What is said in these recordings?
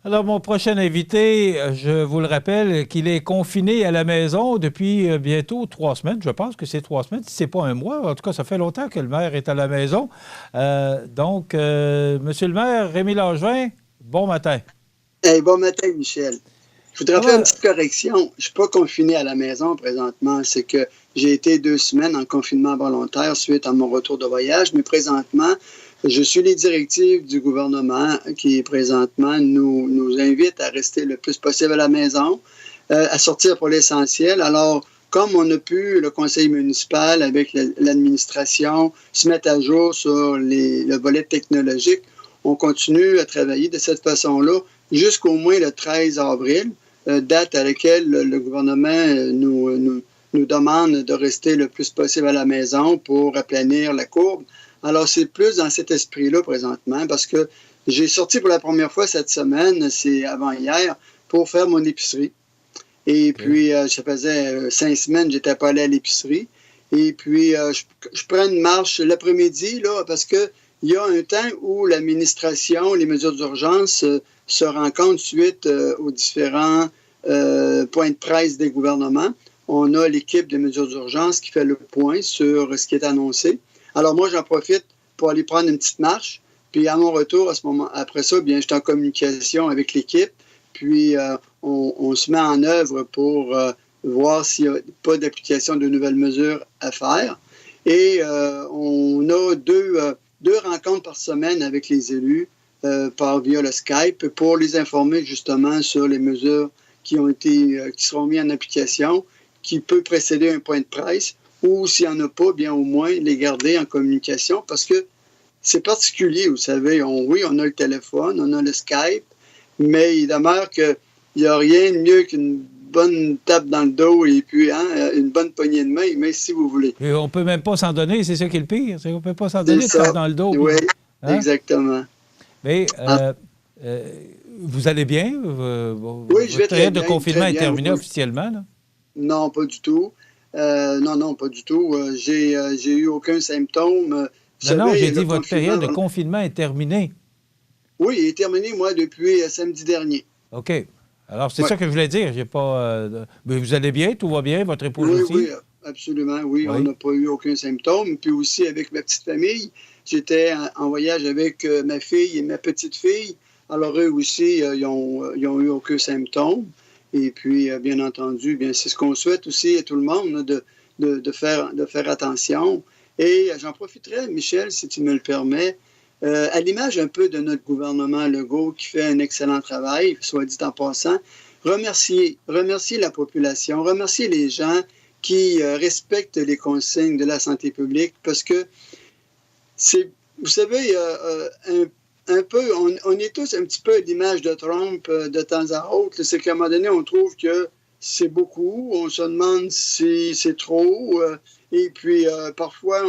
Alors, mon prochain invité, je vous le rappelle, qu'il est confiné à la maison depuis bientôt 3 semaines. Je pense que c'est 3 semaines, si ce n'est pas un mois. En tout cas, ça fait longtemps que le maire est à la maison. Monsieur le maire, Rémi Langevin, bon matin. Hey, bon matin, Michel. Je voudrais faire une Comment... petite correction. Je ne suis pas confiné à la maison présentement. C'est que j'ai été 2 semaines en confinement volontaire suite à mon retour de voyage, mais présentement, je suis les directives du gouvernement qui, présentement, nous invite à rester le plus possible à la maison, à sortir pour l'essentiel. Alors, comme on a pu, le conseil municipal avec l'administration, se mettre à jour sur le volet technologique, on continue à travailler de cette façon-là jusqu'au moins le 13 avril, date à laquelle le gouvernement nous demande de rester le plus possible à la maison pour aplanir la courbe. Alors, c'est plus dans cet esprit-là présentement parce que j'ai sorti pour la première fois cette semaine, c'est avant-hier, pour faire mon épicerie. Et puis, ça faisait 5 semaines que je n'étais pas allé à l'épicerie. Et puis, je prends une marche l'après-midi, là, parce que il y a un temps où l'administration, les mesures d'urgence se rencontrent suite aux différents points de presse des gouvernements. On a l'équipe des mesures d'urgence qui fait le point sur ce qui est annoncé. Alors moi, j'en profite pour aller prendre une petite marche. Puis à mon retour, à ce moment, après ça, bien, je suis en communication avec l'équipe. Puis on se met en œuvre pour voir s'il n'y a pas d'application de nouvelles mesures à faire. Et on a deux rencontres par semaine avec les élus via le Skype pour les informer justement sur les mesures qui seront mises en application, qui peut précéder un point de presse, ou s'il n'y en a pas, bien au moins les garder en communication parce que c'est particulier, vous savez. Oui, on a le téléphone, on a le Skype, mais il demeure qu'il n'y a rien de mieux qu'une bonne tape dans le dos et puis une bonne poignée de main, mais si vous voulez. Et on ne peut même pas s'en donner, c'est ça qui est le pire. C'est qu'on ne peut pas s'en C'est donner de tape ça. dans le dos. Oui, Puis, hein? exactement. Mais Ah, vous allez bien? oui, je Votre vais très période de bien, confinement très est bien. terminée Oui. officiellement, là? Non, pas du tout. Non, pas du tout. J'ai eu aucun symptôme. Vous Non, non, j'ai savez, dit le votre période confinement, de confinement est terminée. oui, il est terminé, moi, depuis samedi dernier. OK. Alors, c'est Oui, ça que je voulais dire. J'ai pas. Mais vous allez bien? Tout va bien? Votre épouse oui, aussi? absolument. Oui, on Oui. n'a pas eu aucun symptôme. Puis aussi, avec ma petite famille, j'étais en voyage avec ma fille et ma petite fille. Alors, eux aussi, ils ont eu aucun symptôme. Et puis, bien entendu, bien, c'est ce qu'on souhaite aussi à tout le monde, là, de faire attention. Et j'en profiterai, Michel, si tu me le permets, à l'image un peu de notre gouvernement Legault qui fait un excellent travail, soit dit en passant, remercier la population, remercier les gens qui respectent les consignes de la santé publique parce que c'est, vous savez, un peu, on est tous un petit peu à l'image de Trump de temps à autre. C'est qu'à un moment donné, on trouve que c'est beaucoup, on se demande si c'est trop, et puis parfois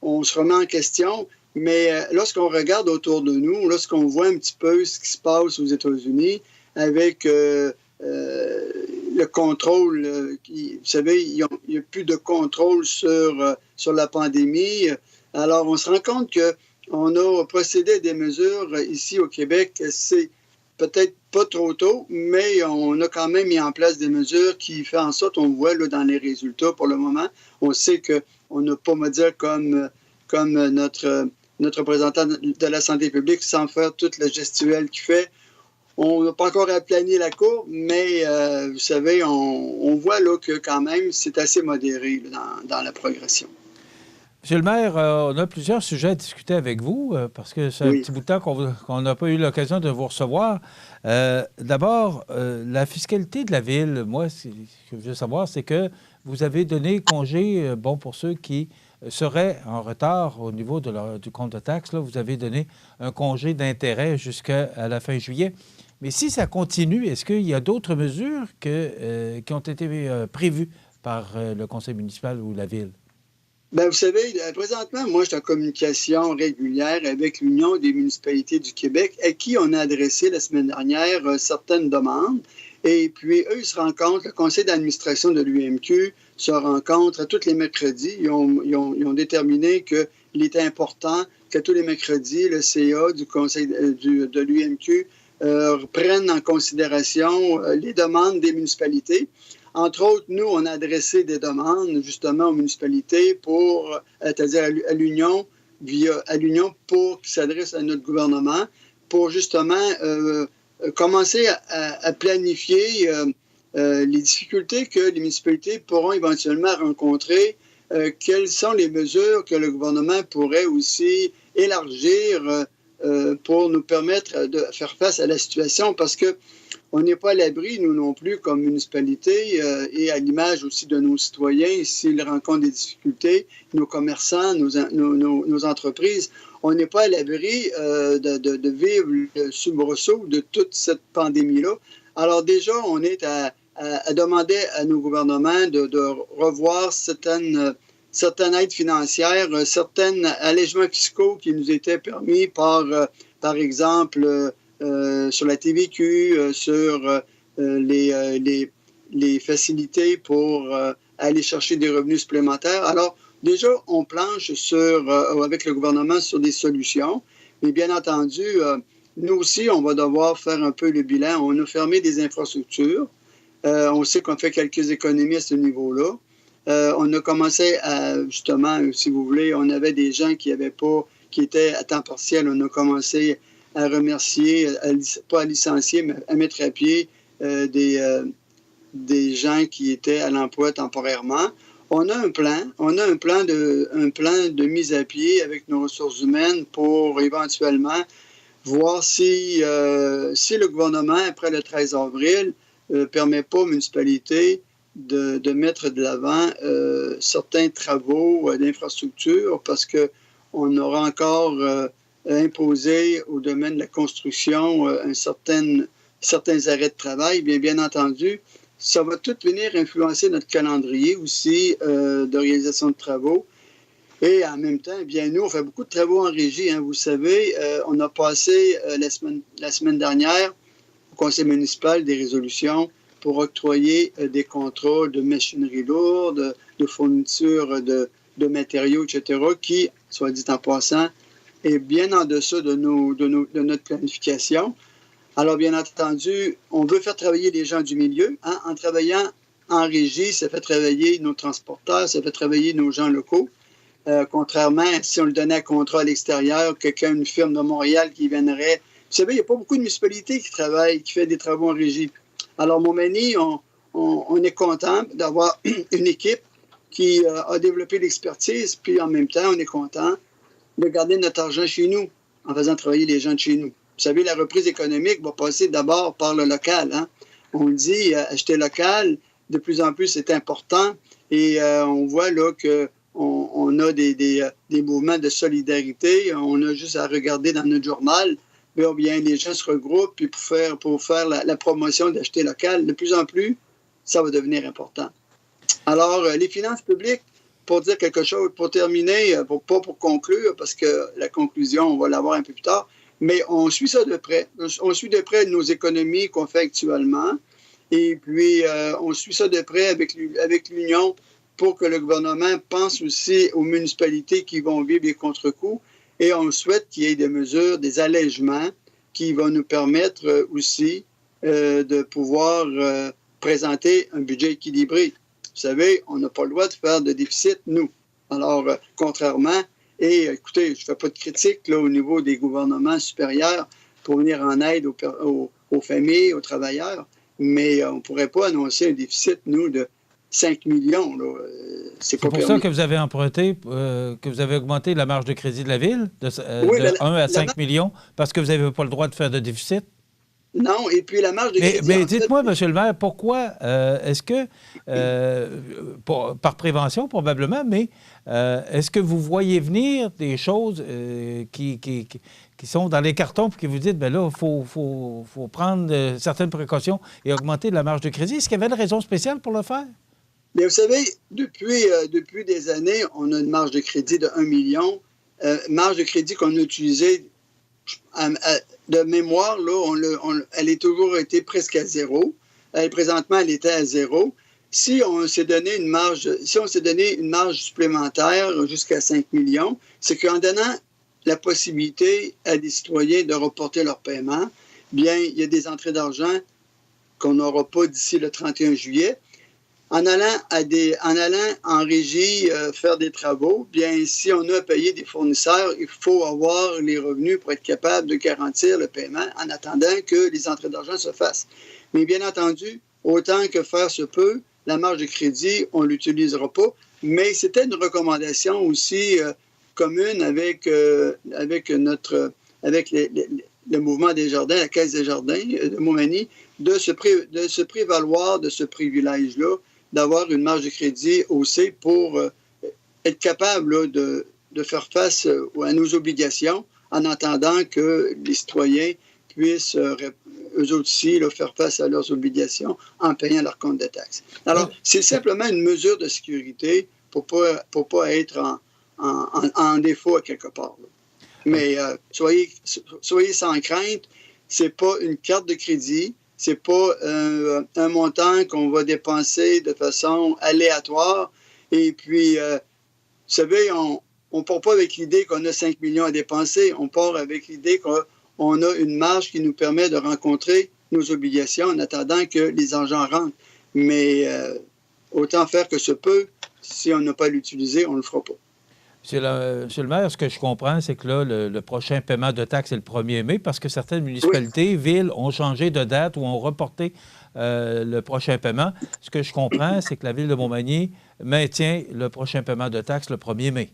on se remet en question. Mais lorsqu'on regarde autour de nous, lorsqu'on voit un petit peu ce qui se passe aux États-Unis avec le contrôle, vous savez, il n'y a plus de contrôle sur la pandémie. Alors, on se rend compte qu'on a procédé à des mesures ici au Québec. C'est peut-être pas trop tôt, mais on a quand même mis en place des mesures qui font en sorte, on voit là, dans les résultats pour le moment, on sait qu'on n'a pas, me dire, comme notre représentant de la santé publique, sans faire toute la gestuelle qu'il fait. On n'a pas encore aplani la courbe, mais vous savez, on voit là que quand même, c'est assez modéré là, dans la progression. Monsieur le maire, on a plusieurs sujets à discuter avec vous parce que c'est un Oui. petit bout de temps qu'on n'a pas eu l'occasion de vous recevoir. D'abord, la fiscalité de la ville, moi, ce que je veux savoir, c'est que vous avez donné congé, bon, pour ceux qui seraient en retard au niveau du compte de taxes, là, vous avez donné un congé d'intérêt jusqu'à la fin juillet. Mais si ça continue, est-ce qu'il y a d'autres mesures qui ont été prévues par le conseil municipal ou la ville? Ben, vous savez, présentement, moi, je suis en communication régulière avec l'Union des municipalités du Québec, à qui on a adressé la semaine dernière certaines demandes. Et puis, eux, ils se rencontrent, le conseil d'administration de l'UMQ se rencontre tous les mercredis. Ils ont déterminé qu'il était important que tous les mercredis, le CA du conseil de l'UMQ prennent en considération les demandes des municipalités. Entre autres, nous, on a adressé des demandes justement aux municipalités pour, c'est-à-dire à l'Union, à l'Union pour qu'ils s'adressent à notre gouvernement pour justement commencer à planifier les difficultés que les municipalités pourront éventuellement rencontrer. Quelles sont les mesures que le gouvernement pourrait aussi élargir pour nous permettre de faire face à la situation, parce qu'on n'est pas à l'abri, nous non plus, comme municipalité, et à l'image aussi de nos citoyens, s'ils rencontrent des difficultés, nos commerçants, nos entreprises, on n'est pas à l'abri de vivre le soubresaut de toute cette pandémie-là. Alors déjà, on est à demander à nos gouvernements de revoir certaines aides financières, certains allègements fiscaux qui nous étaient permis par exemple, sur la TVQ, sur les facilités pour aller chercher des revenus supplémentaires. Alors, déjà, on planche avec le gouvernement sur des solutions, mais bien entendu, nous aussi, on va devoir faire un peu le bilan. On a fermé des infrastructures. On sait qu'on fait quelques économies à ce niveau-là. On a commencé à, justement, si vous voulez, on avait des gens qui étaient à temps partiel. On a commencé à remercier, pas à licencier, mais à mettre à pied des gens qui étaient à l'emploi temporairement. On a un plan de mise à pied avec nos ressources humaines pour éventuellement voir si le gouvernement, après le 13 avril, ne permet pas aux municipalités de mettre de l'avant certains travaux d'infrastructure, parce qu'on aura encore imposé au domaine de la construction certains arrêts de travail. Bien entendu, ça va tout venir influencer notre calendrier aussi de réalisation de travaux. Et en même temps, bien nous, on fait beaucoup de travaux en régie. Hein, vous savez, on a passé la semaine dernière au conseil municipal des résolutions pour octroyer des contrats de machinerie lourde, de fourniture de matériaux, etc., qui, soit dit en passant, est bien en deçà de notre planification. Alors, bien entendu, on veut faire travailler les gens du milieu. Hein? En travaillant en régie, ça fait travailler nos transporteurs, ça fait travailler nos gens locaux. Contrairement à si on le donnait à contrat à l'extérieur, une firme de Montréal qui viendrait. Vous savez, il n'y a pas beaucoup de municipalités qui fait des travaux en régie. Alors, Montmagny, on est content d'avoir une équipe qui a développé l'expertise, puis en même temps, on est content de garder notre argent chez nous en faisant travailler les gens de chez nous. Vous savez, la reprise économique va passer d'abord par le local. Hein? On dit acheter local, de plus en plus, c'est important. Et on voit là qu'on a des mouvements de solidarité. On a juste à regarder dans notre journal. Bien, les gens se regroupent puis pour faire la promotion d'acheter local. De plus en plus, ça va devenir important. Alors, les finances publiques, pour dire quelque chose, pour terminer, pas pour conclure, parce que la conclusion, on va l'avoir un peu plus tard, mais on suit ça de près. On suit de près nos économies qu'on fait actuellement. Et puis, on suit ça de près avec l'Union pour que le gouvernement pense aussi aux municipalités qui vont vivre les contre-coups. Et on souhaite qu'il y ait des mesures, des allègements qui vont nous permettre aussi de pouvoir présenter un budget équilibré. Vous savez, on n'a pas le droit de faire de déficit, nous. Alors, contrairement, et écoutez, je ne fais pas de critique là, au niveau des gouvernements supérieurs pour venir en aide aux familles, aux travailleurs, mais on ne pourrait pas annoncer un déficit, nous, de 5 millions. Là. C'est pour ça que vous avez emprunté, que vous avez augmenté la marge de crédit de la Ville de 1 à 5 millions, parce que vous n'avez pas le droit de faire de déficit? Non, et puis la marge de crédit... Mais dites-moi, M. le maire, pourquoi est-ce que, par prévention probablement, mais est-ce que vous voyez venir des choses qui sont dans les cartons et que vous dites, bien là, il faut prendre certaines précautions et augmenter la marge de crédit? Est-ce qu'il y avait une raison spéciale pour le faire? Bien, vous savez, depuis des années, on a une marge de crédit de 1 million, marge de crédit qu'on a utilisée de mémoire, là, elle a toujours été presque à zéro. Présentement, elle était à zéro. Si on s'est donné une marge supplémentaire jusqu'à 5 millions, c'est qu'en donnant la possibilité à des citoyens de reporter leur paiement, bien, il y a des entrées d'argent qu'on n'aura pas d'ici le 31 juillet. En allant en régie faire des travaux, bien, si on a à payer des fournisseurs, il faut avoir les revenus pour être capable de garantir le paiement en attendant que les entrées d'argent se fassent. Mais bien entendu, autant que faire se peut, la marge de crédit, on ne l'utilisera pas. Mais c'était une recommandation aussi commune avec le mouvement des jardins, la Caisse des jardins de Montmagny, de se prévaloir de ce privilège-là, d'avoir une marge de crédit haussée pour être capable là, de faire face à nos obligations en attendant que les citoyens puissent, eux aussi, là, faire face à leurs obligations en payant leur compte de taxes. Alors, c'est simplement une mesure de sécurité pour pas être en défaut à quelque part. Là. Mais soyez sans crainte, c'est pas une carte de crédit, c'est pas un montant qu'on va dépenser de façon aléatoire. Et puis, vous savez, on ne part pas avec l'idée qu'on a 5 millions à dépenser. On part avec l'idée qu'on a une marge qui nous permet de rencontrer nos obligations en attendant que les argents rentrent. Mais autant faire que se peut, si on n'a pas à l'utiliser, on ne le fera pas. Monsieur le maire, ce que je comprends, c'est que là, le prochain paiement de taxes est le 1er mai parce que certaines municipalités, villes, ont changé de date ou ont reporté le prochain paiement. Ce que je comprends, c'est que la ville de Montmagny maintient le prochain paiement de taxes le 1er mai.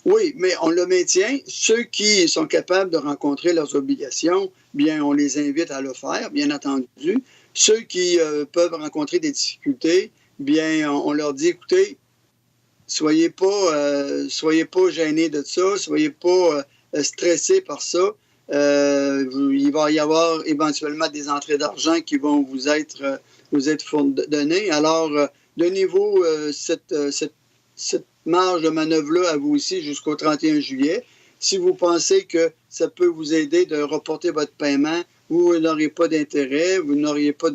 Oui, mais on le maintient. Ceux qui sont capables de rencontrer leurs obligations, bien, on les invite à le faire, bien entendu. Ceux qui peuvent rencontrer des difficultés, bien, on leur dit, écoutez, soyez pas gênés de ça, soyez pas stressés par ça. Il va y avoir éventuellement des entrées d'argent qui vont vous être données. Alors, donnez-vous cette marge de manœuvre-là à vous aussi jusqu'au 31 juillet. Si vous pensez que ça peut vous aider de reporter votre paiement, vous n'aurez pas d'intérêt, vous n'aurez pas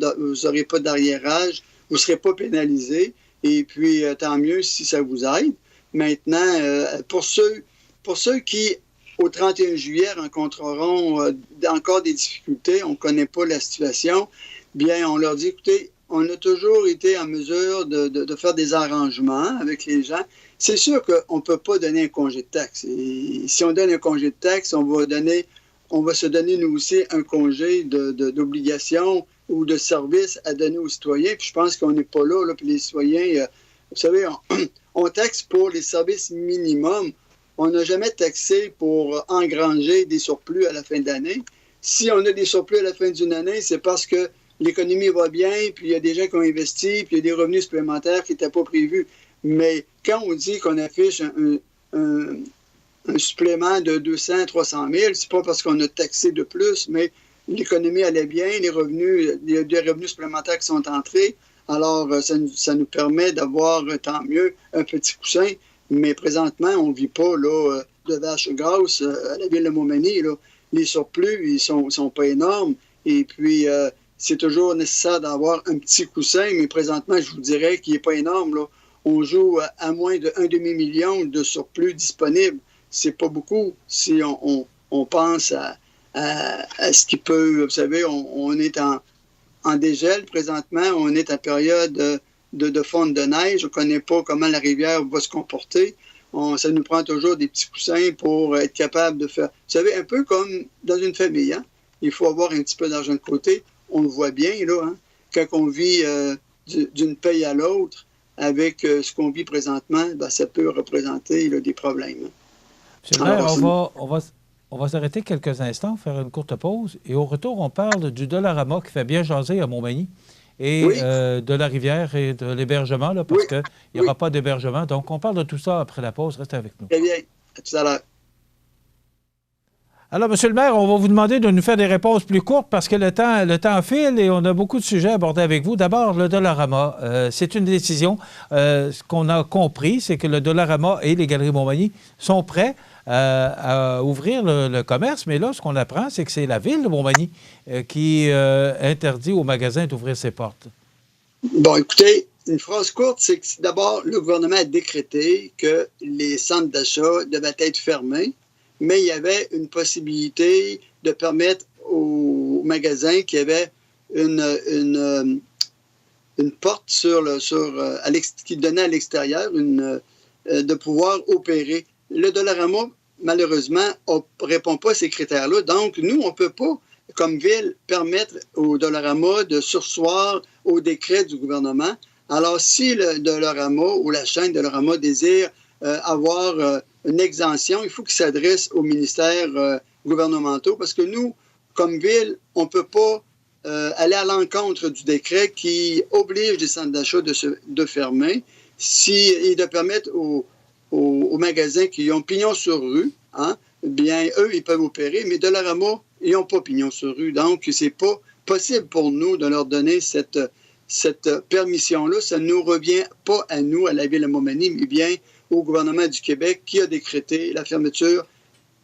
d'arriérage, vous ne serez pas pénalisé. Et puis, tant mieux si ça vous aide. Maintenant, pour ceux qui, au 31 juillet, rencontreront encore des difficultés, on ne connaît pas la situation, bien, on leur dit, écoutez, on a toujours été en mesure de faire des arrangements avec les gens. C'est sûr qu'on ne peut pas donner un congé de taxes. Et si on donne un congé de taxes, on va se donner, nous aussi, un congé d'obligation ou de service à donner aux citoyens. Puis je pense qu'on n'est pas là, puis les citoyens, vous savez, on taxe pour les services minimums. On n'a jamais taxé pour engranger des surplus à la fin de l'année. Si on a des surplus à la fin d'une année, c'est parce que l'économie va bien, puis il y a des gens qui ont investi, puis il y a des revenus supplémentaires qui n'étaient pas prévus. Mais quand on dit qu'on affiche un supplément de 200, 300 000, c'est pas parce qu'on a taxé de plus, mais l'économie allait bien, il y a des revenus supplémentaires qui sont entrés. Alors, ça nous permet d'avoir, tant mieux, un petit coussin. Mais présentement, on ne vit pas là, de vache grasse à la ville de Montmagny. Là. Les surplus, ils sont pas énormes. Et puis, c'est toujours nécessaire d'avoir un petit coussin. Mais présentement, je vous dirais qu'il n'est pas énorme. Là. On joue à moins de 1,5 million de surplus disponibles. C'est pas beaucoup si on pense à ce qui peut... Vous savez, on est en dégel présentement. On est en période de fonte de neige. On ne connaît pas comment la rivière va se comporter. Ça nous prend toujours des petits coussins pour être capable de faire... Vous savez, un peu comme dans une famille. Hein? Il faut avoir un petit peu d'argent de côté. On le voit bien, là. Hein? Quand on vit d'une paye à l'autre, avec ce qu'on vit présentement, ben, ça peut représenter là, des problèmes. Hein? Monsieur le maire, on va s'arrêter quelques instants, faire une courte pause. Et au retour, on parle du Dollarama qui fait bien jaser à Montmagny et oui. De la rivière et de l'hébergement, là, parce qu'il n'y aura pas d'hébergement. Donc, on parle de tout ça après la pause. Restez avec nous. Très bien. À tout à l'heure. Alors, Monsieur le maire, on va vous demander de nous faire des réponses plus courtes parce que le temps file et on a beaucoup de sujets à aborder avec vous. D'abord, le Dollarama. C'est une décision. Ce qu'on a compris, c'est que le Dollarama et les Galeries Montmagny sont prêts à ouvrir le commerce. Mais là, ce qu'on apprend, c'est que c'est la ville de Montmagny qui interdit aux magasins d'ouvrir ses portes. Bon, écoutez, une phrase courte, c'est que d'abord, le gouvernement a décrété que les centres d'achat devaient être fermés. Mais il y avait une possibilité de permettre aux magasin qui avait une porte qui donnait à l'extérieur de pouvoir opérer. Le Dollarama, malheureusement, ne répond pas à ces critères-là. Donc, nous, on ne peut pas, comme ville, permettre au Dollarama de surseoir au décret du gouvernement. Alors, si le Dollarama ou la chaîne Dollarama désire avoir une exemption, il faut qu'il s'adresse aux ministères gouvernementaux parce que nous, comme ville, on ne peut pas aller à l'encontre du décret qui oblige les centres d'achat de fermer et de permettre aux magasins qui ont pignon sur rue, hein, bien, eux, ils peuvent opérer, mais Dollarama, ils n'ont pas pignon sur rue. Donc, c'est pas possible pour nous de leur donner cette permission-là. Ça ne nous revient pas à nous, à la Ville de Montmagny, mais bien au gouvernement du Québec qui a décrété la fermeture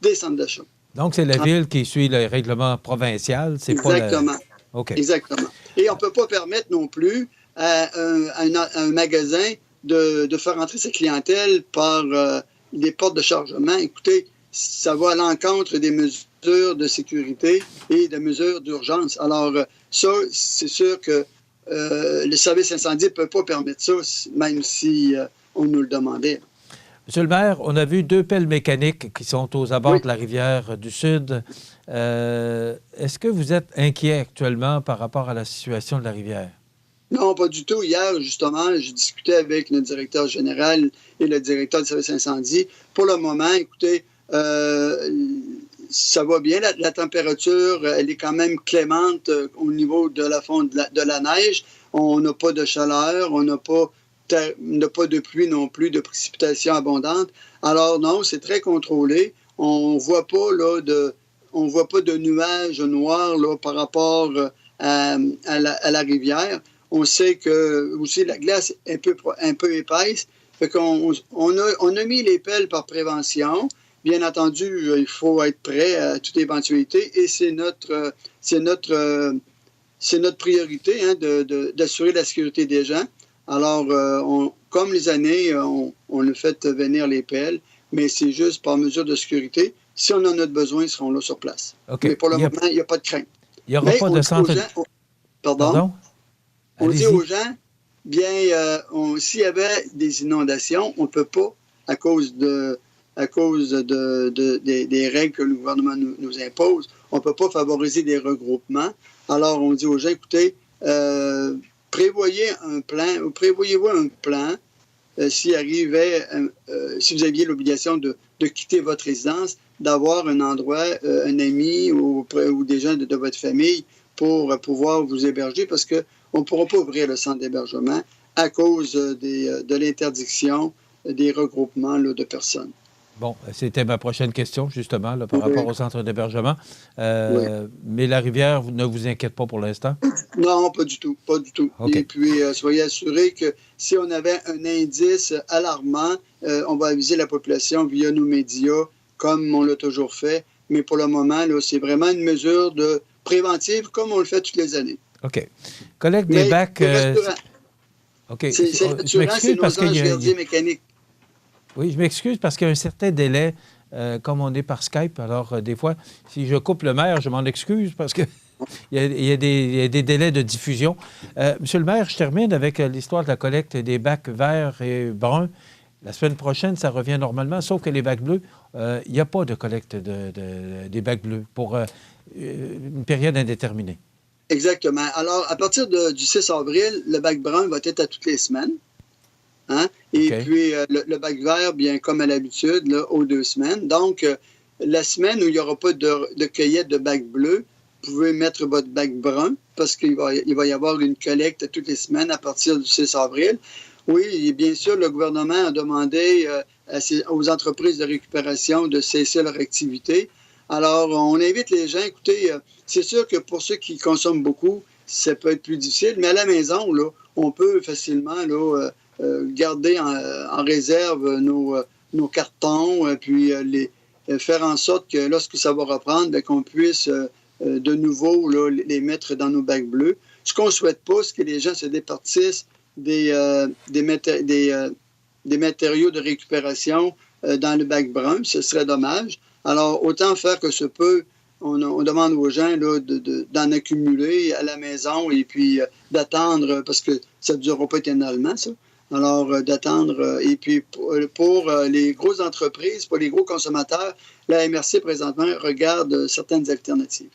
des centres d'achat. Donc, c'est la Ville qui suit le règlement provincial, c'est pas Exactement. OK. Exactement. Et on ne peut pas permettre non plus à un magasin de faire entrer sa clientèle par des portes de chargement. Écoutez, ça va à l'encontre des mesures de sécurité et des mesures d'urgence. Alors, ça, c'est sûr que le service incendie ne peut pas permettre ça, même si on nous le demandait. Monsieur le maire, on a vu 2 pelles mécaniques qui sont aux abords de la rivière du Sud. Est-ce que vous êtes inquiet actuellement par rapport à la situation de la rivière? Non, pas du tout. Hier, justement, j'ai discuté avec le directeur général et le directeur du service incendie. Pour le moment, écoutez, ça va bien. La température, elle est quand même clémente au niveau de la fonte de la neige. On n'a pas de chaleur, on n'a pas de pluie non plus, de précipitations abondantes. Alors non, c'est très contrôlé. On voit pas de nuages noirs là, par rapport à la rivière. On sait que aussi la glace est un peu épaisse. Fait qu'on a mis les pelles par prévention. Bien entendu, il faut être prêt à toute éventualité et c'est notre priorité hein, d'assurer la sécurité des gens. Alors, comme les années, on a fait venir les pelles, mais c'est juste par mesure de sécurité. Si on en a besoin, ils seront là sur place. Okay. Mais pour le moment, il n'y a pas de crainte. Il n'y aura pas de centre... Pardon? On dit aux gens, bien, s'il y avait des inondations, on ne peut pas, à cause des règles que le gouvernement nous impose, on ne peut pas favoriser des regroupements. Alors, on dit aux gens, écoutez, prévoyez-vous un plan si vous aviez l'obligation de quitter votre résidence, d'avoir un endroit, un ami ou des gens de votre famille pour pouvoir vous héberger parce qu'on ne pourra pas ouvrir le centre d'hébergement à cause de l'interdiction des regroupements là, de personnes. Bon, c'était ma prochaine question, justement, là, par rapport au centre d'hébergement. Mais la rivière ne vous inquiète pas pour l'instant? Non, pas du tout, pas du tout. Okay. Et puis, soyez assurés que si on avait un indice alarmant, on va aviser la population via nos médias, comme on l'a toujours fait. Mais pour le moment, là, c'est vraiment une mesure préventive, comme on le fait toutes les années. OK. Collecte des bacs... OK. C'est rassurant, c'est nos anges gardiens mécaniques. Oui, je m'excuse parce qu'il y a un certain délai, comme on est par Skype. Alors, des fois, si je coupe le maire, je m'en excuse parce qu'il y a des délais de diffusion. Monsieur le maire, je termine avec l'histoire de la collecte des bacs verts et bruns. La semaine prochaine, ça revient normalement, sauf que les bacs bleus, il n'y a pas de collecte des bacs bleus pour une période indéterminée. Exactement. Alors, à partir du 6 avril, le bac brun va être à toutes les semaines. Hein? Et puis, le bac vert, bien comme à l'habitude, là, aux 2 semaines. Donc, la semaine où il n'y aura pas de cueillette de bac bleu, vous pouvez mettre votre bac brun parce qu'il va y avoir une collecte toutes les semaines à partir du 6 avril. Oui, et bien sûr, le gouvernement a demandé aux entreprises de récupération de cesser leur activité. Alors, on invite les gens, écoutez, c'est sûr que pour ceux qui consomment beaucoup, ça peut être plus difficile, mais à la maison, là, on peut facilement là, garder en réserve nos cartons, puis faire en sorte que lorsque ça va reprendre, bien, qu'on puisse de nouveau là, les mettre dans nos bacs bleus. Ce qu'on ne souhaite pas, c'est que les gens se départissent des matériaux de récupération dans le bac brun. Ce serait dommage. Alors, autant faire que se peut on demande aux gens là, d'en accumuler à la maison et puis d'attendre, parce que ça ne durera pas éternellement, ça. Alors, d'attendre. Et puis, pour les grosses entreprises, pour les gros consommateurs, la MRC, présentement, regarde certaines alternatives.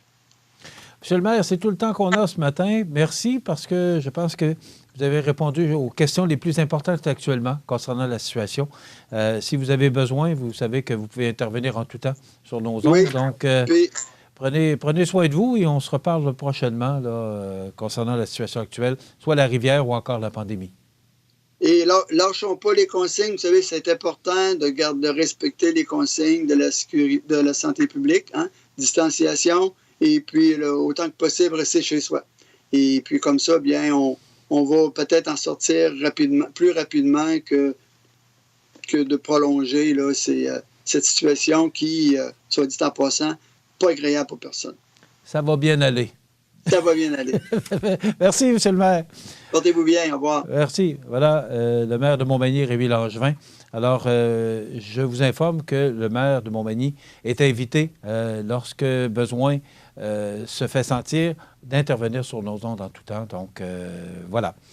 Monsieur le maire, c'est tout le temps qu'on a ce matin. Merci parce que je pense que vous avez répondu aux questions les plus importantes actuellement concernant la situation. Si vous avez besoin, vous savez que vous pouvez intervenir en tout temps sur nos ondes. Oui. Donc, Puis, prenez soin de vous et on se reparle prochainement là, concernant la situation actuelle, soit la rivière ou encore la pandémie. et lâchons pas les consignes. Vous savez, c'est important de respecter les consignes de la sécurité, de la santé publique, hein? Distanciation, et puis là, autant que possible, rester chez soi. Et puis comme ça, bien, on va peut-être en sortir rapidement, plus rapidement que de prolonger là, cette situation qui, soit dit en passant, pas agréable pour personne. Ça va bien aller. Ça va bien aller. Merci, monsieur le maire. Portez-vous bien. Au revoir. Merci. Voilà, le maire de Montmagny, Rémy Langevin. Alors, je vous informe que le maire de Montmagny est invité, lorsque besoin se fait sentir, d'intervenir sur nos ondes en tout temps. Donc, voilà.